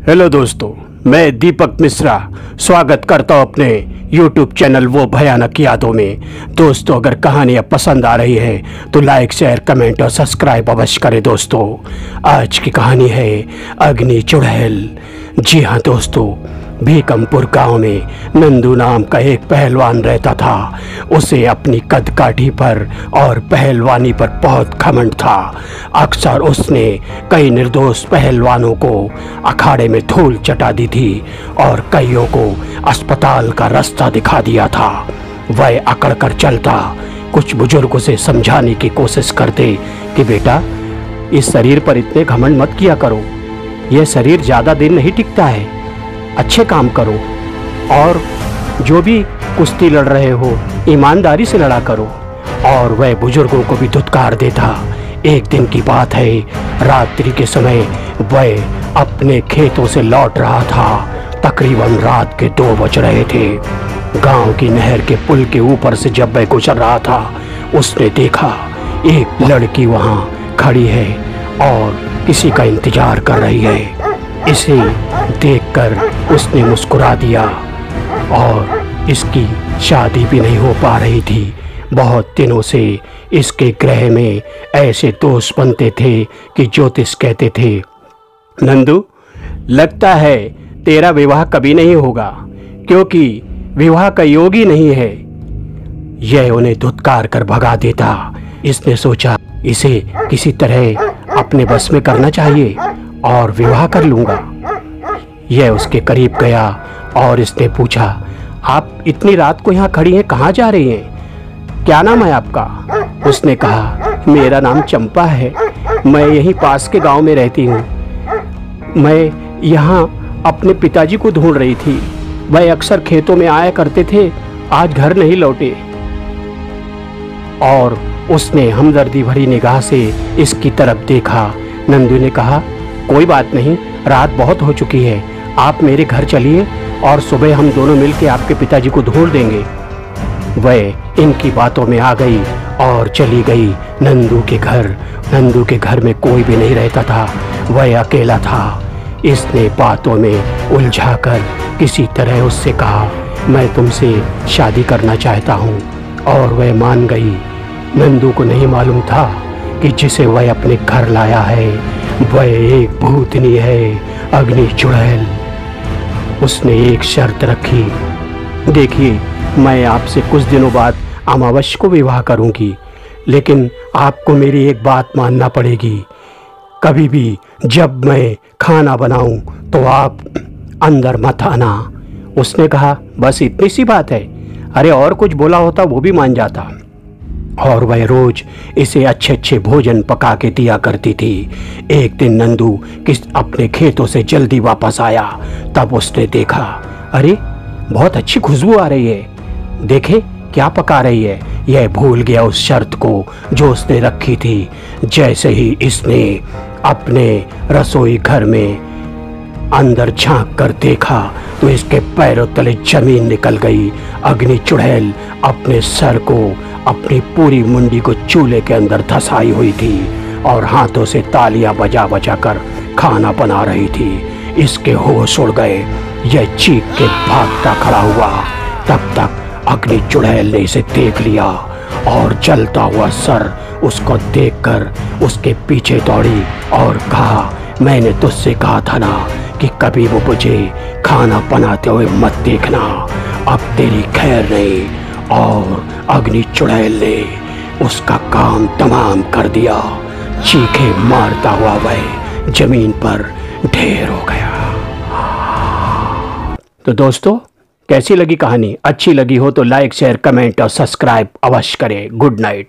Hello दोस्तों, मैं दीपक मिश्रा स्वागत करता हूँ अपने YouTube चैनल वो भयानक यादों में। दोस्तों, अगर कहानियाँ पसंद आ रही है तो लाइक, शेयर, कमेंट और सब्सक्राइब अवश्य करें। दोस्तों, आज की कहानी है अग्नि चुड़ैल। जी हाँ दोस्तों, भीकमपुर गांव में नंदू नाम का एक पहलवान रहता था। उसे अपनी कदकाठी पर और पहलवानी पर बहुत घमंड था। अक्सर उसने कई निर्दोष पहलवानों को अखाड़े में धूल चटा दी थी और कईयों को अस्पताल का रास्ता दिखा दिया था। वह अकड़ कर चलता। कुछ बुजुर्ग उसे समझाने की कोशिश करते कि बेटा, इस शरीर पर इतने घमंड मत किया करो। यह शरीर ज़्यादा दिन नहीं टिकता है। अच्छे काम करो और जो भी कुश्ती लड़ रहे हो ईमानदारी से लड़ा करो। और वह बुजुर्गों को भी धुतकार देता। एक दिन की बात है, रात्रि के समय वह अपने खेतों से लौट रहा था। तकरीबन रात के 2 बज रहे थे। गांव की नहर के पुल के ऊपर से जब वह गुजर रहा था, उसने देखा एक लड़की वहां खड़ी है और किसी का इंतजार कर रही है। इसे देखकर उसने मुस्कुरा दिया और इसकी शादी भी नहीं हो पा रही थी। बहुत दिनों से इसके ग्रह में ऐसे दोष बनते थे कि ज्योतिष कहते थे, नंदू, लगता है तेरा विवाह कभी नहीं होगा क्योंकि विवाह का योग ही नहीं है। यह उन्हें धुतकार कर भगा देता। इसने सोचा इसे किसी तरह अपने बस में करना चाहिए और विवाह कर लूंगा। यह उसके करीब गया और इसने पूछा, आप इतनी रात को यहाँ खड़ी हैं, कहाँ जा रही हैं? क्या नाम है आपका? उसने कहा, मेरा नाम चंपा है। मैं यहीं पास के गांव में रहती हूँ। मैं यहाँ अपने पिताजी को ढूंढ रही थी। वह अक्सर खेतों में आया करते थे, आज घर नहीं लौटे। और उसने हमदर्दी भरी निगाह से इसकी तरफ देखा। नंदू ने कहा, कोई बात नहीं, रात बहुत हो चुकी है, आप मेरे घर चलिए और सुबह हम दोनों मिलकर आपके पिताजी को ढूंढ देंगे। वह इनकी बातों में आ गई और चली गई नंदू के घर। नंदू के घर में कोई भी नहीं रहता था, वह अकेला था। इसने बातों में उलझाकर किसी तरह उससे कहा, मैं तुमसे शादी करना चाहता हूँ, और वह मान गई। नंदू को नहीं मालूम था कि जिसे वह अपने घर लाया है वह एक भूतनी है, अग्नि चुड़ैल। उसने एक शर्त रखी, देखिए, मैं आपसे कुछ दिनों बाद अमावस्या को विवाह करूंगी, लेकिन आपको मेरी एक बात मानना पड़ेगी। कभी भी जब मैं खाना बनाऊं तो आप अंदर मत आना। उसने कहा, बस इतनी सी बात है? अरे और कुछ बोला होता वो भी मान जाता। और वह रोज इसे अच्छे अच्छे भोजन पका के दिया करती थी। एक दिन नंदू अपने खेतों से जल्दी वापस आया। तब उसने देखा, अरे बहुत अच्छी खुशबू आ रही है, देखे क्या पका रही है। यह भूल गया उस शर्त को जो उसने रखी थी। जैसे ही इसने अपने रसोई घर में अंदर झांक कर देखा तो इसके पैरों तले जमीन निकल गई। अग्नि चुड़ैल अपने सर को, अपनी पूरी मुंडी को चूल्हे के अंदर धंसाई हुई थी और हाथों से तालियां बजा बजा कर खाना बना रही थी। इसके होश उड़ गए। यह चीख के भागता खड़ा हुआ। तब तक अग्नि चुड़ैल ने इसे देख लिया और जलता हुआ सर उसको देखकर उसके पीछे दौड़ी और कहा, मैंने तुझसे कहा था ना कि कभी वो मुझे खाना बनाते हुए मत देखना। अब तेरी खैर नहीं। और अग्नि चुड़ैल ने उसका काम तमाम कर दिया। चीखे मारता हुआ वह जमीन पर ढेर हो गया। तो दोस्तों, कैसी लगी कहानी? अच्छी लगी हो तो लाइक, शेयर, कमेंट और सब्सक्राइब अवश्य करें। Good night.